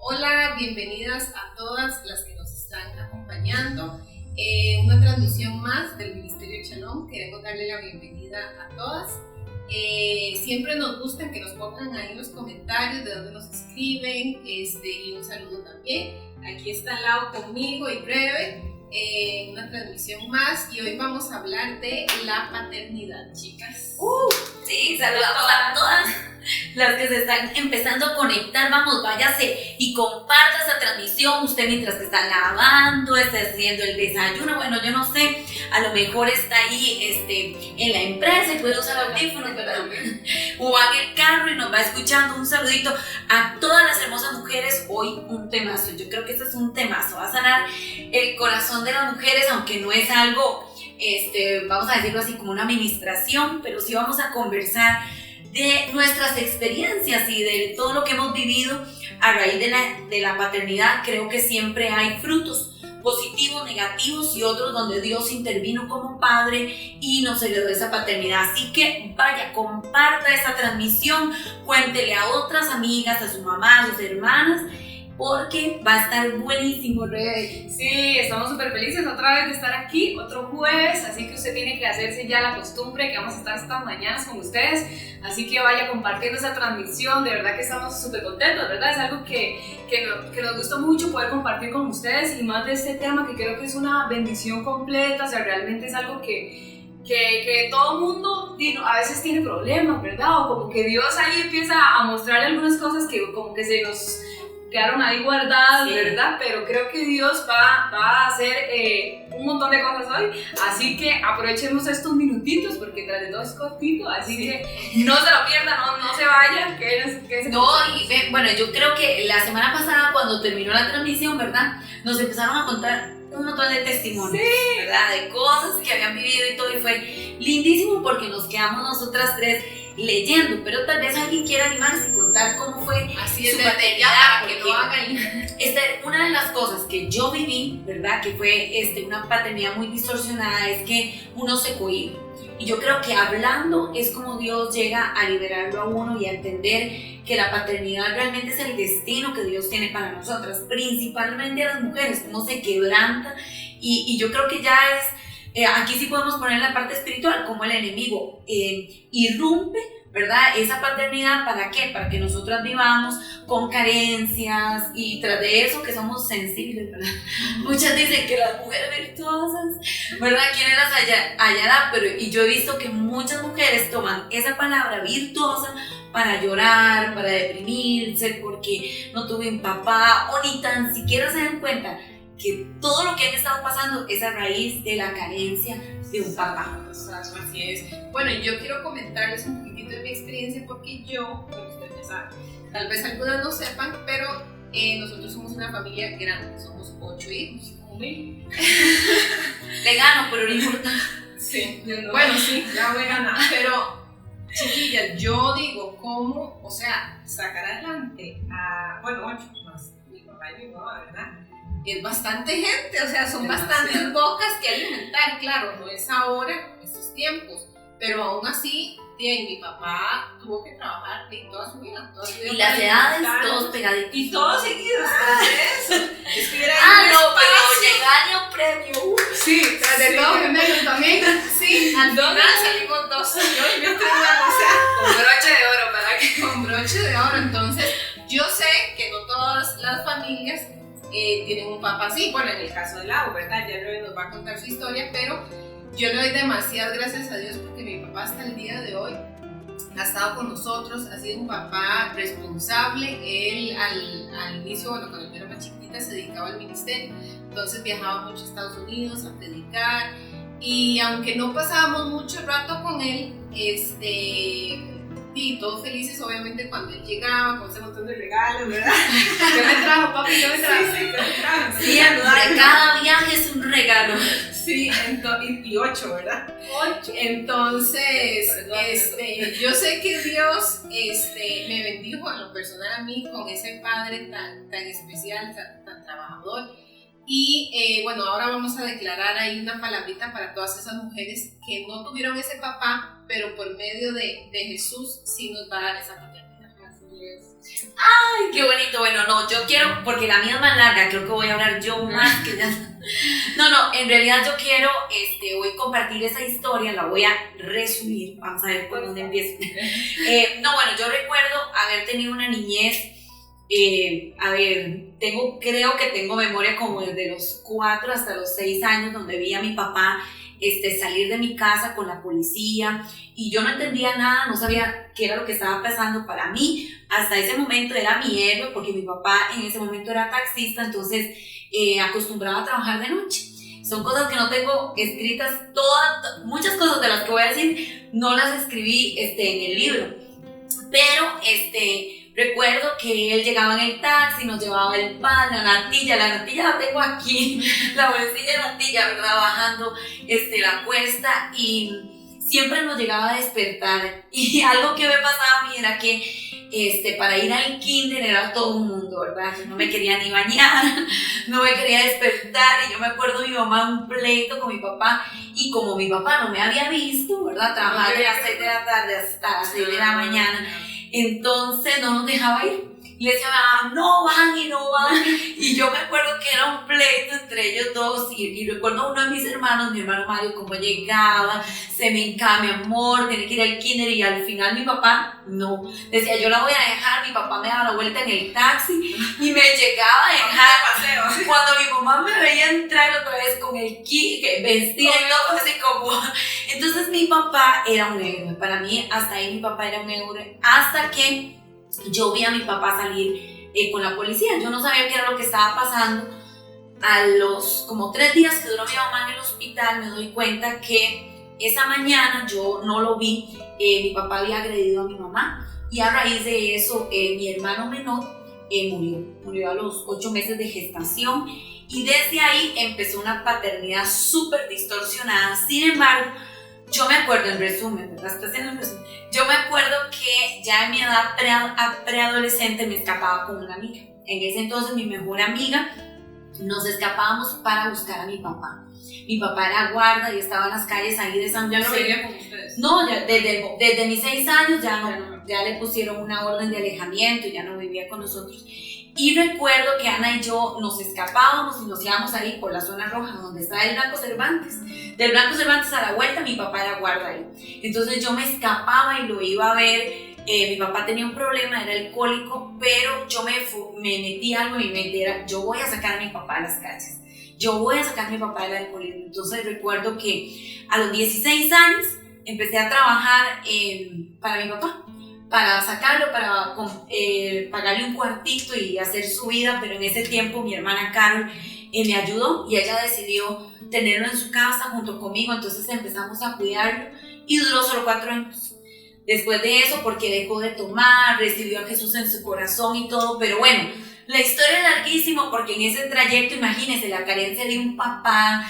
Hola, bienvenidas a todas las que nos están acompañando. Una transmisión más del Ministerio Shalom. Queremos darle la bienvenida a todas. Siempre nos gusta que nos pongan ahí en los comentarios de dónde nos escriben, y un saludo también. Aquí está Lau conmigo y Breve, una transmisión más, y hoy vamos a hablar de la paternidad, chicas. Sí, saludamos a todas las que se están empezando a conectar. Vamos, váyase y comparta esa transmisión. Usted mientras que está lavando, está haciendo el desayuno, bueno, yo no sé, a lo mejor está ahí en la empresa y puede usar audífonos, ¿verdad? O va en el carro y nos va escuchando. Un saludito a todas las hermosas mujeres. Hoy un temazo, yo creo que este es un temazo, va a sanar el corazón de las mujeres, aunque no es algo, vamos a decirlo así, como una administración, pero sí vamos a conversar de nuestras experiencias y de todo lo que hemos vivido a raíz de la paternidad. Creo que siempre hay frutos positivos, negativos y otros donde Dios intervino como padre y nos heredó esa paternidad. Así que vaya, comparta esa transmisión, cuéntele a otras amigas, a su mamá, a sus hermanas, porque va a estar buenísimo, Rebe. Sí, estamos súper felices otra vez de estar aquí, otro jueves, así que usted tiene que hacerse ya la costumbre que vamos a estar estas mañanas con ustedes, así que vaya compartiendo esa transmisión. De verdad que estamos súper contentos, ¿verdad? Es algo que nos gusta mucho poder compartir con ustedes, y más de este tema que creo que es una bendición completa. O sea, realmente es algo que todo mundo a veces tiene problemas, ¿verdad? O como que Dios ahí empieza a mostrarle algunas cosas que como que se nos quedaron ahí guardadas, sí, ¿verdad? Pero creo que Dios va a hacer un montón de cosas hoy, así que aprovechemos estos minutitos, porque tras de todo es cortito, así sí, que no se lo pierdan, no se vayan, bueno, yo creo que la semana pasada, cuando terminó la transmisión, ¿verdad?, nos empezaron a contar un montón de testimonios, sí, ¿verdad?, de cosas que habían vivido y todo, y fue lindísimo porque nos quedamos nosotras tres leyendo, pero tal vez alguien quiera animarse y contar cómo fue así su paternidad, para que lo hagan. Una de las cosas que yo viví, ¿verdad?, que fue una paternidad muy distorsionada, es que uno se cohíbe. Y yo creo que hablando es como Dios llega a liberarlo a uno y a entender que la paternidad realmente es el destino que Dios tiene para nosotras, principalmente a las mujeres, cómo se quebranta. Y yo creo que ya es, aquí sí podemos poner la parte espiritual, como el enemigo irrumpe, ¿verdad?, esa paternidad. ¿Para qué? Para que nosotras vivamos con carencias, y tras de eso que somos sensibles, ¿verdad? Muchas dicen que las mujeres virtuosas, ¿verdad?, ¿quién las hallará? Y yo he visto que muchas mujeres toman esa palabra virtuosa para llorar, para deprimirse, porque no tuve un papá, o ni tan siquiera se dan cuenta que todo lo que han estado pasando es a raíz de la carencia de un papá. Así es. Bueno, yo quiero comentarles un poquitito de mi experiencia, porque yo, como ustedes ya saben, tal vez algunas no sepan, pero nosotros somos una familia grande, somos 8 hijos. Le gano, pero no importa. Sí, no. Bueno, sí, ya voy a ganar, pero chiquillas, yo digo, ¿cómo, o sea, sacar adelante a, 8 más mi papá y mi mamá, ¿verdad? Es bastante gente, o sea, son bastantes bocas que alimentar, claro, no es ahora, en estos tiempos, pero aún así, mi papá tuvo que trabajar toda su vida. Y las edades, todos pegaditos. Y todos seguidos, eso. Es que pero llegar a un premio. Sí, tras de todo gemelos también. Sí, al final salimos 2 y yo con broche de oro, ¿verdad? Con broche de oro. Entonces, yo sé que no todas las familias tienen un papá así. Bueno, en el caso de Lau, ¿verdad? Ya Rebe nos va a contar su historia, pero yo le doy demasiadas gracias a Dios, porque mi papá hasta el día de hoy ha estado con nosotros, ha sido un papá responsable. Él al inicio, cuando yo era más chiquitita, se dedicaba al ministerio, entonces viajaba mucho a Estados Unidos a predicar, y aunque no pasábamos mucho rato con él, y todos felices obviamente cuando él llegaba con ese montón de regalos, ¿verdad? ¿Qué me trajo, papi? ¿Qué me trajo? Sí, ¿qué me trajo? Siempre, cada viaje es un regalo. Sí, y 8, ¿verdad? 8. Entonces, yo sé que Dios me bendijo en lo personal a mí con ese padre tan especial, tan trabajador. Y bueno, ahora vamos a declarar ahí una palabrita para todas esas mujeres que no tuvieron ese papá, pero por medio de Jesús sí nos va a dar esa paternidad. Ay, qué bonito. Bueno, no, no, yo quiero, porque la mía es más larga, creo que voy a hablar yo más que ya. No, en realidad yo quiero hoy compartir esa historia, la voy a resumir, vamos a ver por dónde empiezo. Bueno, yo recuerdo haber tenido una niñez, creo que tengo memoria como desde los 4 hasta los 6 años, donde vi a mi papá salir de mi casa con la policía y yo no entendía nada, no sabía qué era lo que estaba pasando. Para mí, hasta ese momento era mi héroe, porque mi papá en ese momento era taxista, entonces acostumbraba a trabajar de noche. Son cosas que no tengo escritas, muchas cosas de las que voy a decir no las escribí en el libro, pero recuerdo que él llegaba en el taxi, nos llevaba el pan, la natilla la tengo aquí, la bolsilla de natilla, ¿verdad? Bajando la cuesta, y siempre nos llegaba a despertar. Y algo que me pasaba a mí era que para ir al kinder era todo un mundo, ¿verdad? Yo no me quería ni bañar, no me quería despertar, y yo me acuerdo de mi mamá un pleito con mi papá, y como mi papá no me había visto, ¿verdad? Trabajaba de las 6 de la tarde hasta las 6 de la mañana, entonces no nos dejaba ir. Y le decía, no van y no van. Y yo me acuerdo que era un pleito entre ellos dos. Y recuerdo a uno de mis hermanos, mi hermano Mario, cómo llegaba, se me encama, mi amor, tiene que ir al kinder. Y al final mi papá, no. Decía, yo la voy a dejar. Mi papá me daba la vuelta en el taxi y me llegaba a dejar. Cuando mi mamá me veía entrar otra vez con el vestida y todo así como. Entonces mi papá era un héroe. Para mí, hasta ahí mi papá era un héroe. Hasta que yo vi a mi papá salir con la policía. Yo no sabía qué era lo que estaba pasando. A los como 3 días que duró mi mamá en el hospital, me doy cuenta que esa mañana yo no lo vi. Mi papá había agredido a mi mamá, y a raíz de eso mi hermano menor murió a los 8 meses de gestación, y desde ahí empezó una paternidad súper distorsionada. Sin embargo, yo me acuerdo, en resumen, ¿verdad? Yo me acuerdo que ya en mi edad preadolescente me escapaba con una amiga. En ese entonces mi mejor amiga, nos escapábamos para buscar a mi papá. Mi papá era guarda y estaba en las calles ahí de San José. ¿Ya no vivía con ustedes? No, desde mis 6 años ya le pusieron una orden de alejamiento, ya no vivía con nosotros. Y recuerdo que Ana y yo nos escapábamos y nos íbamos ahí por la zona roja, donde está el Blanco Cervantes. Del Blanco Cervantes a la vuelta, mi papá era guarda ahí. Entonces yo me escapaba y lo iba a ver. Mi papá tenía un problema, era alcohólico, pero yo me metí algo en mi mente, era, yo voy a sacar a mi papá a las calles. Yo voy a sacar a mi papá del alcoholismo. Entonces recuerdo que a los 16 años empecé a trabajar para mi papá, para sacarlo, para pagarle un cuartito y hacer su vida, pero en ese tiempo mi hermana Carol me ayudó, y ella decidió tenerlo en su casa junto conmigo. Entonces empezamos a cuidarlo y duró solo 4 años. Después de eso, porque dejó de tomar, recibió a Jesús en su corazón y todo, pero bueno, la historia es larguísima, porque en ese trayecto, imagínense, la carencia de un papá,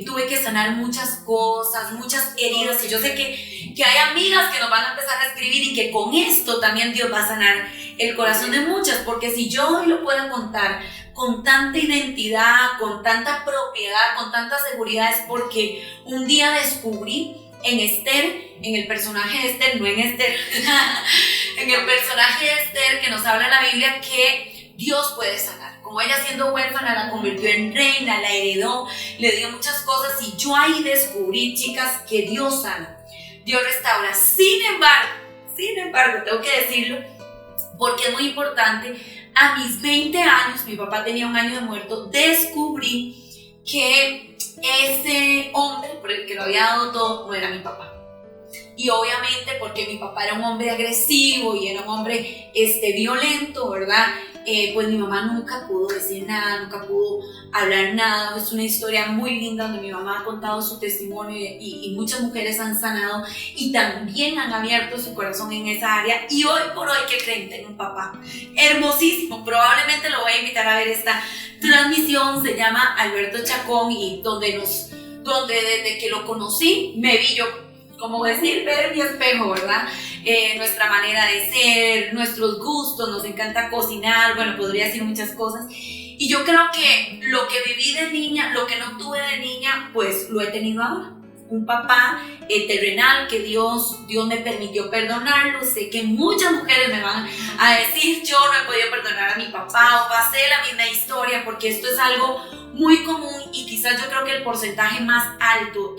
tuve que sanar muchas cosas, muchas heridas, y yo sé que hay amigas que nos van a empezar a escribir, y que con esto también Dios va a sanar el corazón de muchas, porque si yo hoy lo puedo contar con tanta identidad, con tanta propiedad, con tanta seguridad, es porque un día descubrí en Esther, en el personaje de Esther, no en Esther, en el personaje de Esther que nos habla la Biblia, que Dios puede sanar. Como ella, siendo huérfana, la convirtió en reina, la heredó, le dio muchas cosas, y yo ahí descubrí, chicas, que Dios sana, Dios restaura. Sin embargo, tengo que decirlo, porque es muy importante, a mis 20 años, mi papá tenía 1 año de muerto, descubrí que ese hombre por el que lo había dado todo no era mi papá. Y obviamente, porque mi papá era un hombre agresivo y era un hombre violento, ¿verdad? Pues mi mamá nunca pudo decir nada, nunca pudo hablar nada. Es una historia muy linda donde mi mamá ha contado su testimonio, y muchas mujeres han sanado y también han abierto su corazón en esa área. Y hoy por hoy, ¿qué creen? Tengo un papá hermosísimo. Probablemente lo voy a invitar a ver esta transmisión. Se llama Alberto Chacón, y donde desde que lo conocí me vi yo, como decir, ver mi espejo, ¿verdad? Nuestra manera de ser, nuestros gustos, nos encanta cocinar, bueno, podría decir muchas cosas. Y yo creo que lo que viví de niña, lo que no tuve de niña, pues lo he tenido ahora. un papá terrenal que Dios me permitió perdonarlo. Sé que muchas mujeres me van a decir, yo no he podido perdonar a mi papá o pasé la misma historia, porque esto es algo muy común y quizás yo creo que el porcentaje más alto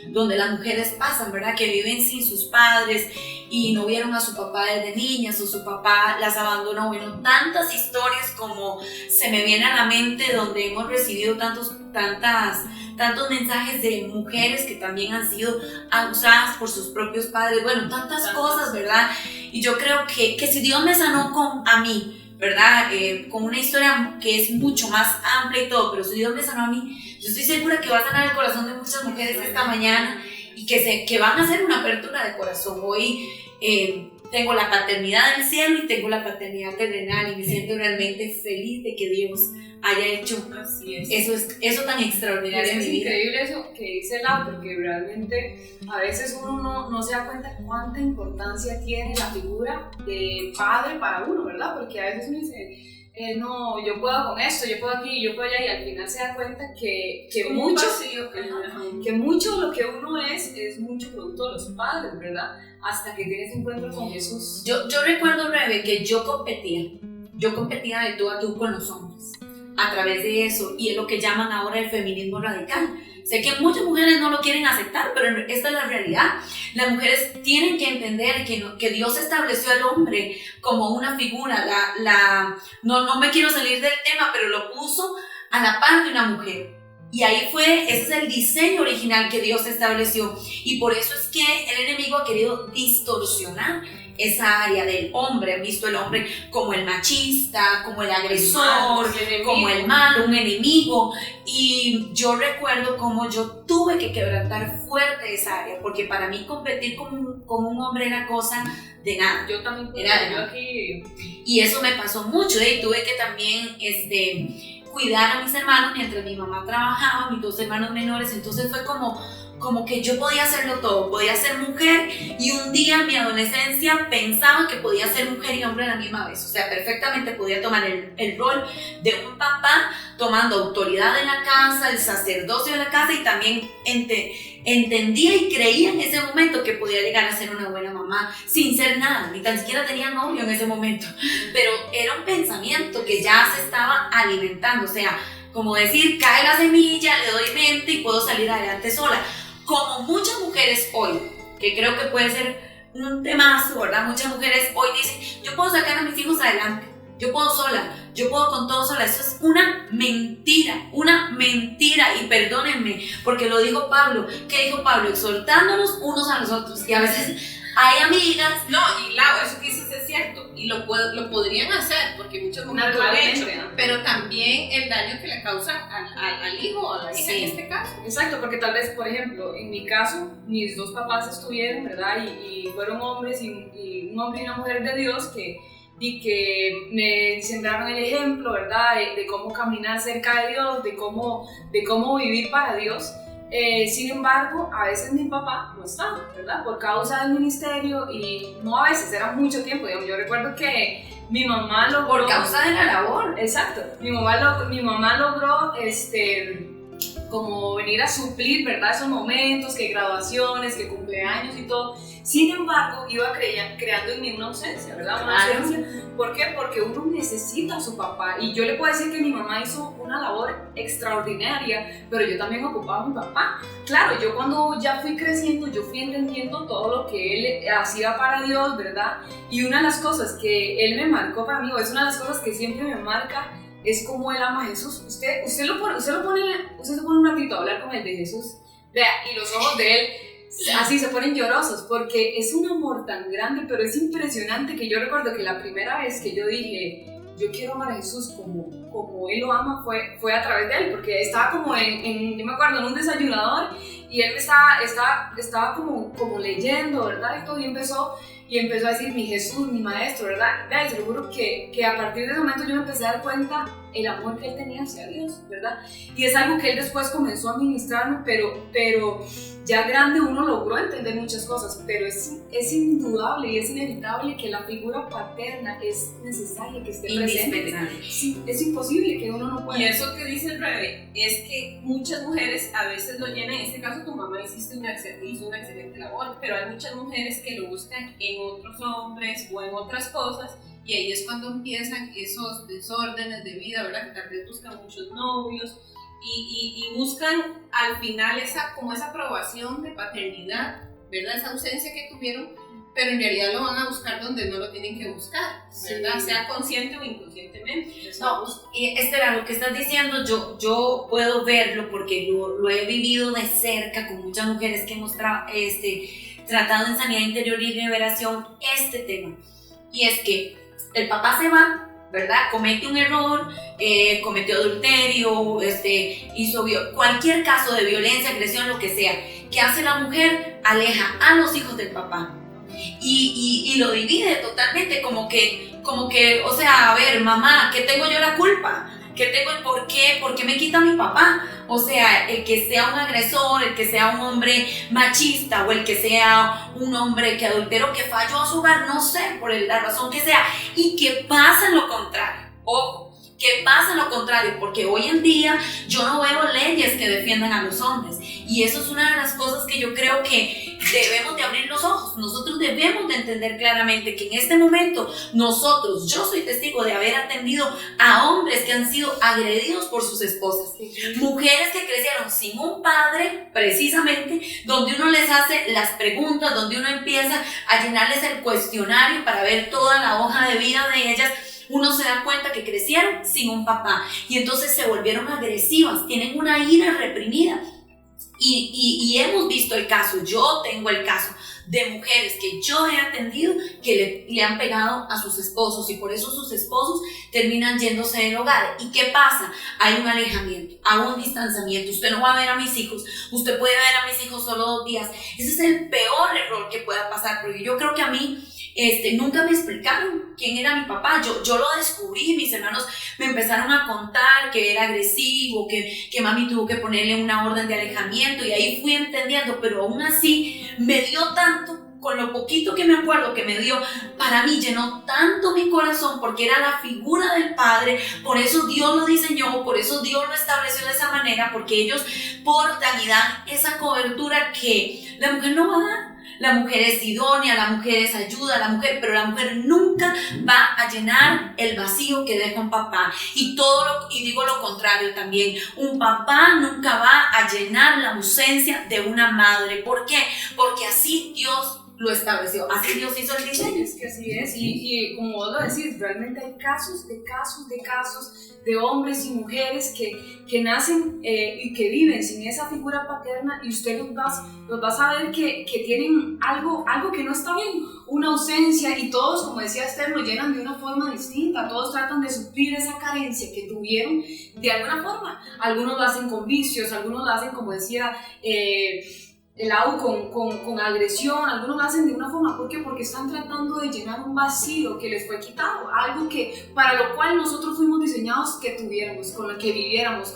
donde las mujeres pasan, ¿verdad? Que viven sin sus padres y no vieron a su papá desde niñas o su papá las abandonó. Bueno, tantas historias como se me viene a la mente, donde hemos recibido tantos mensajes de mujeres que también han sido abusadas por sus propios padres. Bueno, tantas cosas, ¿verdad? Y yo creo que si Dios me sanó a mí, ¿verdad? Con una historia que es mucho más amplia y todo, pero si Dios me sanó a mí, yo estoy segura que va a sanar el corazón de muchas mujeres esta mañana y que van a hacer una apertura de corazón. Hoy tengo la paternidad del cielo y tengo la paternidad terrenal y me siento realmente feliz de que Dios haya hecho eso tan extraordinario en mi vida. Es increíble eso que dice Lau, porque realmente a veces uno no se da cuenta cuánta importancia tiene la figura de padre para uno, ¿verdad? Porque a veces uno dice, no, yo puedo con esto, yo puedo aquí, yo puedo allá, y al final se da cuenta que mucho lo que uno es mucho producto de los padres, ¿verdad? Hasta que tienes encuentro con Jesús. Yo recuerdo, Rebe, que yo competía de tú a tú con los hombres a través de eso, y es lo que llaman ahora el feminismo radical. Sé que muchas mujeres no lo quieren aceptar, pero esta es la realidad. Las mujeres tienen que entender que Dios estableció al hombre como una figura. No me quiero salir del tema, pero lo puso a la par de una mujer. Y ese es el diseño original que Dios estableció. Y por eso es que el enemigo ha querido distorsionar esa área del hombre. Han visto el hombre como el machista, como el agresor, como el malo, un enemigo. Y yo recuerdo cómo yo tuve que quebrantar fuerte esa área, porque para mí competir con un hombre era cosa de nada. Yo también y eso me pasó mucho, y tuve que también cuidar a mis hermanos mientras mi mamá trabajaba, mis 2 hermanos menores. Entonces fue como que yo podía hacerlo todo, podía ser mujer, y un día en mi adolescencia pensaba que podía ser mujer y hombre a la misma vez. O sea, perfectamente podía tomar el rol de un papá, tomando autoridad en la casa, el sacerdocio de la casa, y también entendía y creía en ese momento que podía llegar a ser una buena mamá sin ser nada, ni tan siquiera tenía novio en ese momento, pero era un pensamiento que ya se estaba alimentando. O sea, como decir, cae la semilla, le doy mente y puedo salir adelante sola. Como muchas mujeres hoy, que creo que puede ser un temazo, ¿verdad? Muchas mujeres hoy dicen, yo puedo sacar a mis hijos adelante, yo puedo sola, yo puedo con todo sola. Eso es una mentira, y perdónenme, porque lo dijo Pablo. ¿Qué dijo Pablo? Exhortándonos unos a los otros. Y a veces hay amigas... No, y Lau, eso que dices es cierto, y lo podrían hacer, porque muchas mujeres lo han hecho, pero también el daño que le causan al hijo o a la hija, en este caso. Exacto, porque tal vez, por ejemplo, en mi caso, mis 2 papás estuvieron, ¿verdad? Y fueron hombres, y un hombre y una mujer de Dios que me sembraron el ejemplo, ¿verdad? De cómo caminar cerca de Dios, de cómo vivir para Dios. Sin embargo, a veces mi papá no estaba, ¿verdad? Por causa del ministerio, y no a veces, era mucho tiempo. Digamos, yo recuerdo que mi mamá logró... Por causa de la labor. Exacto. Mi mamá logró como venir a suplir, ¿verdad? Esos momentos, que graduaciones, que cumpleaños y todo. Sin embargo, iba creando en mí una ausencia, ¿verdad? Una ausencia. ¿Por qué? Porque uno necesita a su papá. Y yo le puedo decir que mi mamá hizo una labor extraordinaria, pero yo también ocupaba a mi papá. Claro, yo cuando ya fui creciendo, yo fui entendiendo todo lo que él hacía para Dios, ¿verdad? Y una de las cosas que él me marcó para mí, o es una de las cosas que siempre me marca, es cómo él ama a Jesús. Usted se pone un ratito a hablar con él de Jesús, vea, y los ojos de él así se ponen llorosos, porque es un amor tan grande, pero es impresionante. Que yo recuerdo que la primera vez que yo dije, yo quiero amar a Jesús como él lo ama, fue a través de él, porque estaba como yo me acuerdo, en un desayunador, y él estaba como leyendo, ¿verdad? Y todo, y empezó y empezó a decir mi Jesús, mi maestro, ¿verdad? Y seguro que a partir de ese momento yo me empecé a dar cuenta el amor que él tenía hacia Dios, ¿verdad? Y es algo que él después comenzó a ministrarme, pero ya grande uno logró entender muchas cosas, pero es indudable y es inevitable que la figura paterna es necesaria que esté presente. Sí, es imposible que uno no pueda. Y eso que dice el Rebe es que muchas mujeres a veces lo llenan, en este caso tu mamá hizo una excelente labor, pero hay muchas mujeres que lo buscan en otros hombres o en otras cosas. Y ahí es cuando empiezan esos desórdenes de vida, ¿verdad? Que tal vez buscan muchos novios y buscan al final esa aprobación de paternidad, ¿verdad? Esa ausencia que tuvieron, pero en realidad lo van a buscar donde no lo tienen que buscar, ¿verdad? Sí. Sea consciente o inconscientemente. No, y Estela, lo que estás diciendo, yo puedo verlo porque lo he vivido de cerca con muchas mujeres que hemos tratado en sanidad interior y liberación este tema. Y es que el papá se va, ¿verdad? Comete un error, cometió adulterio, hizo cualquier caso de violencia, agresión, lo que sea. ¿Qué hace la mujer? Aleja a los hijos del papá y lo divide totalmente, como que, o sea, a ver, mamá, ¿qué tengo yo la culpa? ¿Por qué me quita mi papá? O sea, el que sea un agresor, el que sea un hombre machista o el que sea un hombre que adulteró, que falló a su hogar, no sé, por la razón que sea, y que pasa lo contrario. Ojo, que pasa lo contrario, porque hoy en día yo no veo leyes que defiendan a los hombres, y eso es una de las cosas que yo creo que debemos de abrir los ojos. Nosotros debemos de entender claramente que en este momento yo soy testigo de haber atendido a hombres que han sido agredidos por sus esposas, mujeres que crecieron sin un padre, precisamente, donde uno les hace las preguntas, donde uno empieza a llenarles el cuestionario para ver toda la hoja de vida de ellas. Uno se da cuenta que crecieron sin un papá y entonces se volvieron agresivas, tienen una ira reprimida. Y hemos visto el caso, yo tengo el caso de mujeres que yo he atendido que le han pegado a sus esposos y por eso sus esposos terminan yéndose del hogar. ¿Y qué pasa? Hay un alejamiento, hay un distanciamiento. Usted no va a ver a mis hijos, usted puede ver a mis hijos solo 2 días. Ese es el peor error que pueda pasar, porque yo creo que a mí nunca me explicaron quién era mi papá. Yo lo descubrí, mis hermanos me empezaron a contar que era agresivo, que mami tuvo que ponerle una orden de alejamiento y ahí fui entendiendo, pero aún así me dio tanto, con lo poquito que me acuerdo que me dio, para mí llenó tanto mi corazón porque era la figura del padre, por eso Dios lo diseñó, por eso Dios lo estableció de esa manera, porque ellos portan y dan esa cobertura que la mujer no va a dar. La mujer es idónea, la mujer es ayuda, pero la mujer nunca va a llenar el vacío que deja un papá. Y digo lo contrario también, un papá nunca va a llenar la ausencia de una madre. ¿Por qué? Porque así Dios lo estableció, así Dios hizo el diseño. Es que así es, y como vos lo decís, realmente hay casos de hombres y mujeres que nacen y que viven sin esa figura paterna, y usted los va a saber que tienen algo que no está bien, una ausencia, y todos, como decía Esther, lo llenan de una forma distinta. Todos tratan de suplir esa carencia que tuvieron de alguna forma. Algunos lo hacen con vicios, algunos lo hacen, como decía Lau, con agresión. Algunos lo hacen de una forma, ¿por qué? Porque están tratando de llenar un vacío que les fue quitado, algo que para lo cual nosotros fuimos diseñados que tuviéramos, con lo que viviéramos,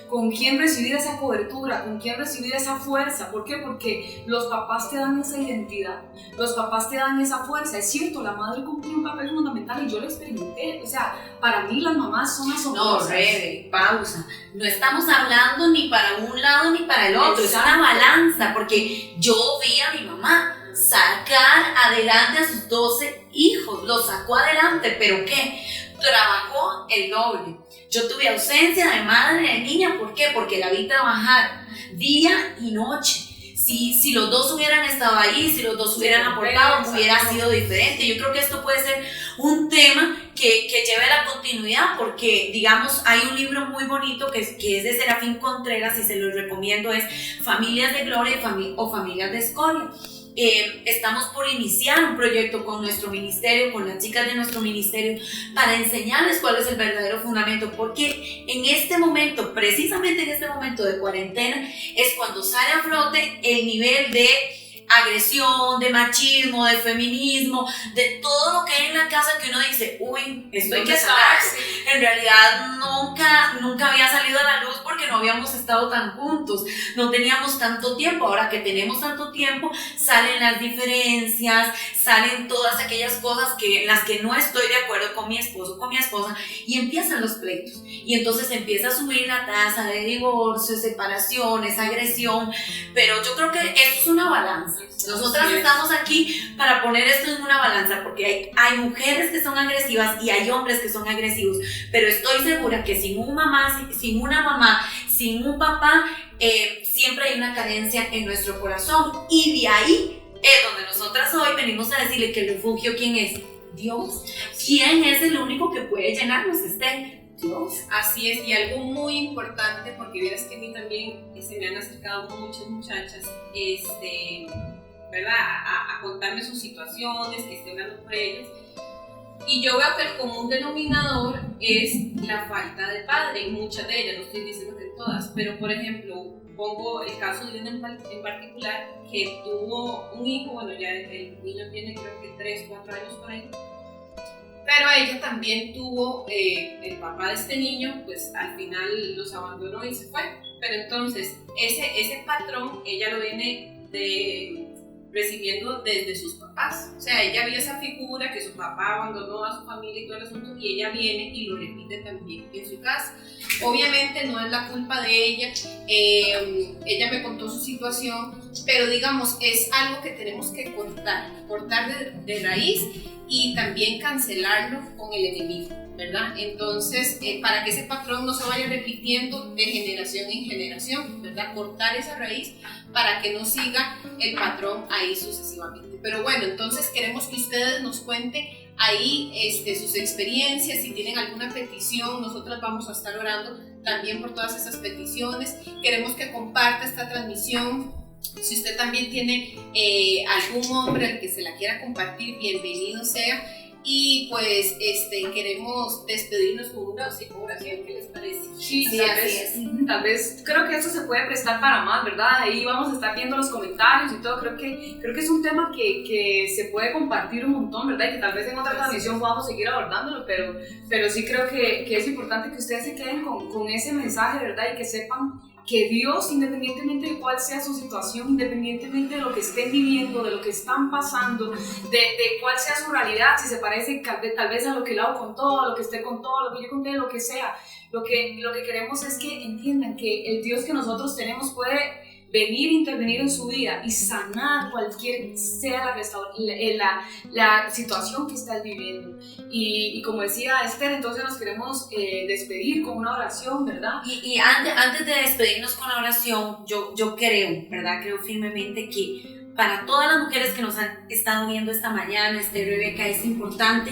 con quien recibir esa cobertura, con quien recibir esa fuerza. ¿Por qué? Porque los papás te dan esa identidad, los papás te dan esa fuerza. Es cierto, la madre cumple un papel fundamental y yo lo experimenté. O sea, para mí las mamás son asombrosas. No, Rebe, pausa. No estamos hablando ni para un lado ni para el otro. Exacto. Es una balanza, porque yo vi a mi mamá sacar adelante a sus 12 hijos, los sacó adelante, pero ¿qué? Trabajó el doble. Yo tuve ausencia de madre, de niña, ¿por qué? Porque la vi trabajar día y noche. Si los dos hubieran estado ahí, si los dos hubieran aportado, hubiera sido diferente. Yo creo que esto puede ser un tema que lleve la continuidad, porque, digamos, hay un libro muy bonito que es de Serafín Contreras y se los recomiendo, es Familias de Gloria o Familias de Escoria. Estamos por iniciar un proyecto con nuestro ministerio, con las chicas de nuestro ministerio, para enseñarles cuál es el verdadero fundamento, porque en este momento, precisamente en este momento de cuarentena, es cuando sale a flote el nivel de agresión, de machismo, de feminismo, de todo lo que hay en la casa que uno dice, uy, esto hay que sacarlo. En realidad nunca había salido a la luz porque no habíamos estado tan juntos, no teníamos tanto tiempo. Ahora que tenemos tanto tiempo, salen las diferencias, salen todas aquellas cosas en las que no estoy de acuerdo con mi esposo, con mi esposa, y empiezan los pleitos. Y entonces empieza a subir la tasa de divorcio, separaciones, agresión, pero yo creo que esto es una balanza. Nosotras estamos aquí para poner esto en una balanza, porque hay mujeres que son agresivas y hay hombres que son agresivos, pero estoy segura que sin una mamá, sin un papá, siempre hay una carencia en nuestro corazón, y de ahí es donde nosotras hoy venimos a decirle que el refugio, ¿quién es? Dios. ¿Quién es el único que puede llenarnos? Dios. Así es, y algo muy importante, porque vieras que a mí también se me han acercado muchas muchachas, ¿verdad? A contarme sus situaciones, que estoy hablando por ellas. Y yo veo que el común denominador es la falta de padre, y muchas de ellas, no estoy diciendo que todas, pero por ejemplo, pongo el caso de una en particular que tuvo un hijo, bueno, ya el niño tiene creo que 3, 4 años por ahí, pero ella también tuvo, el papá de este niño, pues al final los abandonó y se fue. Pero entonces, ese patrón, ella lo viene recibiendo desde sus papás. O sea, ella vio esa figura que su papá abandonó a su familia y todo el asunto, y ella viene y lo repite también en su casa. Obviamente no es la culpa de ella, ella me contó su situación, pero digamos, es algo que tenemos que cortar de raíz, y también cancelarlo con el enemigo, ¿verdad? Entonces, para que ese patrón no se vaya repitiendo de generación en generación, ¿verdad? Cortar esa raíz para que no siga el patrón ahí sucesivamente. Pero bueno, entonces queremos que ustedes nos cuenten ahí sus experiencias, si tienen alguna petición, nosotros vamos a estar orando también por todas esas peticiones. Queremos que comparta esta transmisión. Si usted también tiene algún hombre al que se la quiera compartir, bienvenido sea. Y pues queremos despedirnos con una oración, ¿qué les parece? Sí, tal vez creo que eso se puede prestar para más, ¿verdad? Ahí vamos a estar viendo los comentarios y todo. Creo que es un tema que se puede compartir un montón, ¿verdad? Y que tal vez en otra transmisión podamos seguir abordándolo, pero sí creo que es importante que ustedes se queden con ese mensaje, ¿verdad? Y que sepan que Dios, independientemente de cuál sea su situación, independientemente de lo que estén viviendo, de lo que están pasando, de cuál sea su realidad, si se parece tal vez a lo que Lau contó, a lo que usted contó, a lo que yo conté, lo que sea, lo que queremos es que entiendan que el Dios que nosotros tenemos puede venir a intervenir en su vida y sanar cualquier sea la situación que estás viviendo. Y como decía Esther, entonces nos queremos despedir con una oración, ¿verdad? Y antes de despedirnos con la oración, yo creo, ¿verdad? Creo firmemente que para todas las mujeres que nos han estado viendo esta mañana, Rebeca, es importante,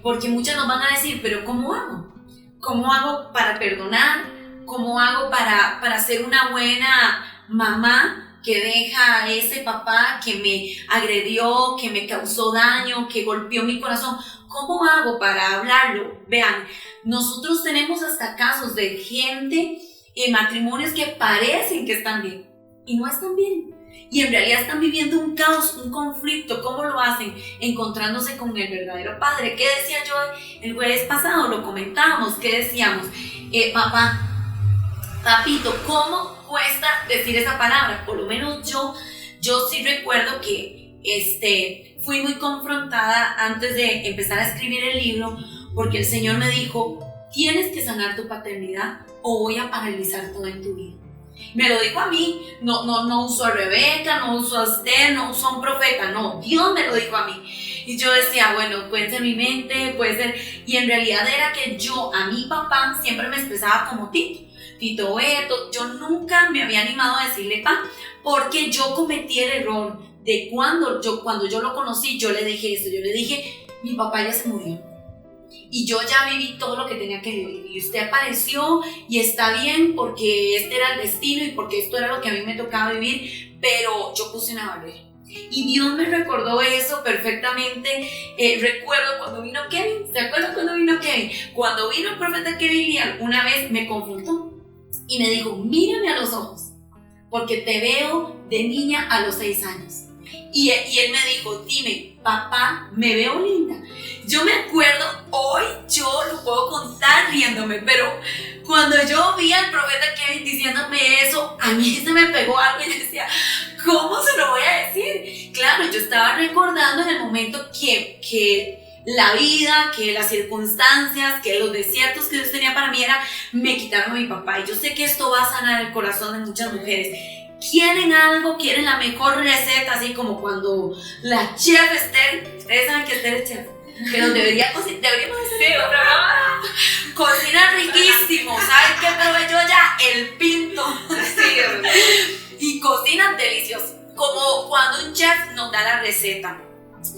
porque muchas nos van a decir, pero ¿cómo hago? ¿Cómo hago para perdonar? ¿Cómo hago para ser una buena mamá que deja a ese papá que me agredió, que me causó daño, que golpeó mi corazón? ¿Cómo hago para hablarlo? Vean, nosotros tenemos hasta casos de gente en matrimonios que parecen que están bien y no están bien. Y en realidad están viviendo un caos, un conflicto. ¿Cómo lo hacen? Encontrándose con el verdadero padre. ¿Qué decía yo el jueves pasado? Lo comentábamos. ¿Qué decíamos? Papito, ¿cómo cuesta decir esa palabra? Por lo menos yo sí recuerdo que fui muy confrontada antes de empezar a escribir el libro, porque el Señor me dijo, tienes que sanar tu paternidad o voy a paralizar todo en tu vida. Me lo dijo a mí, no usó a Rebeca, no usó a Esther, no usó a un profeta, no, Dios me lo dijo a mí. Y yo decía, bueno, puede ser mi mente, puede ser, y en realidad era que yo, a mi papá, siempre me expresaba como Tito Beto. Yo nunca me había animado a decirle pa, porque yo cometí el error de cuando yo lo conocí, yo le dije esto, yo le dije, mi papá ya se murió. Y yo ya viví todo lo que tenía que vivir. Y usted apareció y está bien porque este era el destino y porque esto era lo que a mí me tocaba vivir, pero yo puse una barrera. Y Dios me recordó eso perfectamente. Recuerdo cuando vino Kevin. ¿Se acuerdan cuando vino Kevin? Cuando vino el profeta Kevin Lian, una vez me confrontó y me dijo, mírame a los ojos, porque te veo de niña a los 6 años. y él me dijo, dime, papá, ¿me veo linda? Yo me acuerdo, hoy yo lo puedo contar riéndome, pero cuando yo vi al profeta Kevin diciéndome eso, a mí se me pegó algo y decía, ¿cómo se lo voy a decir? Claro, yo estaba recordando en el momento que la vida, que las circunstancias, que los desiertos que Dios tenía para mí me quitaron a mi papá. Y yo sé que esto va a sanar el corazón de muchas mujeres. Quieren algo, quieren la mejor receta, así como cuando la chef Esther, ustedes saben que Esther es chef, pero deberíamos hacer cocina riquísimo, ¿saben qué probé yo ya? El pinto. Sí, y cocinan delicioso, como cuando un chef nos da la receta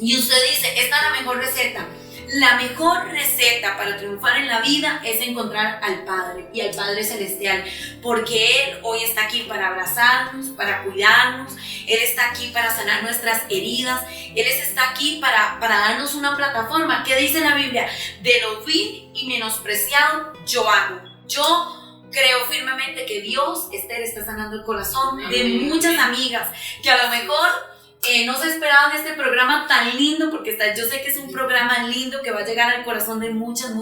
y usted dice, esta es la mejor receta. La mejor receta para triunfar en la vida es encontrar al Padre y al Padre Celestial, porque Él hoy está aquí para abrazarnos, para cuidarnos, Él está aquí para sanar nuestras heridas, Él está aquí para darnos una plataforma. ¿Qué dice la Biblia? De lo vil y menospreciado yo hago. Yo creo firmemente que Dios, Esther, está sanando el corazón de muchas amigas que a lo mejor no se esperaban este programa tan lindo, porque yo sé que es un programa lindo que va a llegar al corazón de muchas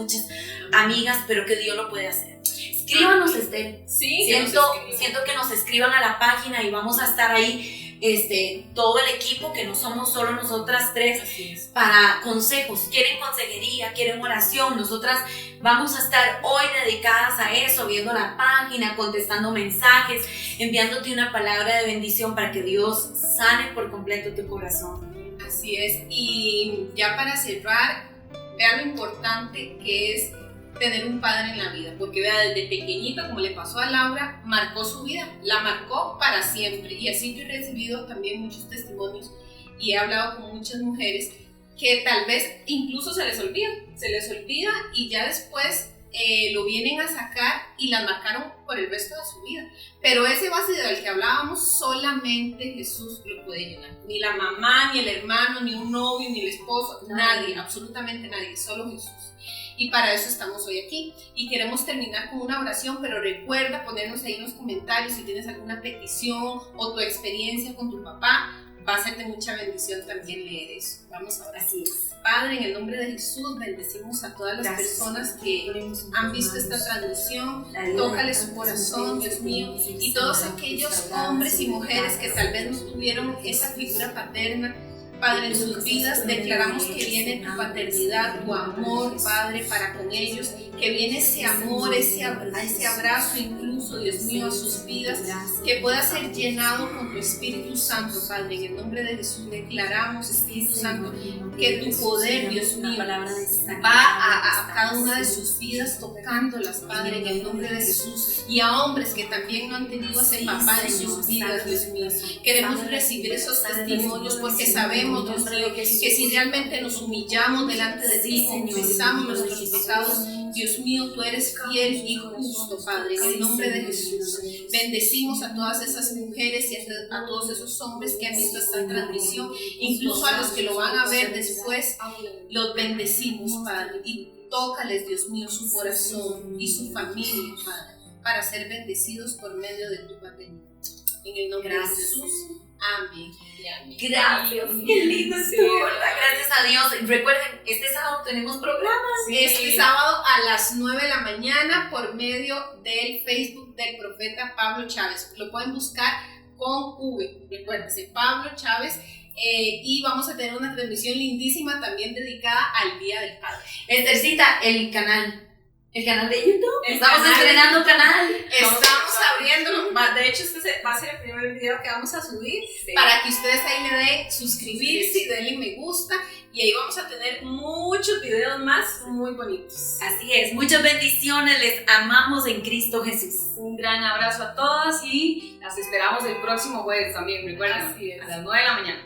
amigas, pero que Dios lo puede hacer. Escríbanos, Esther. Sí, siento que nos escriban a la página y vamos a estar ahí, todo el equipo, que no somos solo nosotras tres, para consejos. Quieren consejería, quieren oración. Nosotras vamos a estar hoy dedicadas a eso, viendo la página, contestando mensajes, enviándote una palabra de bendición para que Dios sane por completo tu corazón. Así es. Y ya para cerrar, vean lo importante que es tener un padre en la vida, porque vea, desde pequeñito, como le pasó a Laura, marcó su vida, la marcó para siempre. Y así yo he recibido también muchos testimonios y he hablado con muchas mujeres que tal vez incluso se les olvida y ya después lo vienen a sacar y las marcaron por el resto de su vida. Pero ese vacío del que hablábamos, solamente Jesús lo puede llenar. Ni la mamá, ni el hermano, ni un novio, ni el esposo, nadie, absolutamente nadie, solo Jesús. Y para eso estamos hoy aquí. Y queremos terminar con una oración, pero recuerda ponernos ahí en los comentarios si tienes alguna petición o tu experiencia con tu papá. Va a ser de mucha bendición también leer eso. Vamos ahora. Así es. Padre, en el nombre de Jesús, bendecimos a todas las personas que han visto esta transmisión. Tócale su corazón, Dios mío, y todos aquellos hombres y mujeres que tal vez no tuvieron esa figura paterna. Padre, en sus vidas declaramos que viene tu paternidad, tu amor, Padre, para con ellos, que viene ese amor, ese abrazo incluso, Dios mío, a sus vidas, que pueda ser llenado con tu Espíritu Santo, Padre. En el nombre de Jesús declaramos, Espíritu Santo, que tu poder, Dios mío, va a cada una de sus vidas, tocándolas, Padre, en el nombre de Jesús. Y a hombres que también no han tenido ese papá en sus vidas, Dios mío, queremos recibir esos testimonios, porque sabemos, Dios mío, que si realmente nos humillamos delante de ti, confesamos nuestros pecados, Dios mío, tú eres fiel y justo, Padre, en el nombre de Jesús. Bendecimos a todas esas mujeres y a todos esos hombres que han visto esta transmisión, incluso a los que lo van a ver después, los bendecimos, Padre, y tócales, Dios mío, su corazón y su familia, Padre, para ser bendecidos por medio de tu paternidad. En el nombre de Jesús. Amén. Gracias, qué lindo estuvo, ¿verdad? Gracias a Dios. Recuerden, este sábado tenemos programas. Este sábado a las 9 de la mañana por medio del Facebook del profeta Pablo Chávez. Lo pueden buscar con V, recuérdense, Pablo Chávez. Y vamos a tener una transmisión lindísima también dedicada al Día del Padre. Esthercita, el canal de YouTube. Estamos estrenando canal. Estamos abriéndolo. De hecho, este va a ser el primer video que vamos a subir, para que ustedes ahí le den suscribirse y denle me gusta. Y ahí vamos a tener muchos videos más muy bonitos. Así es. Muchas bendiciones. Les amamos en Cristo Jesús. Un gran abrazo a todas y las esperamos el próximo jueves también. Recuerden, a las 9 de la mañana.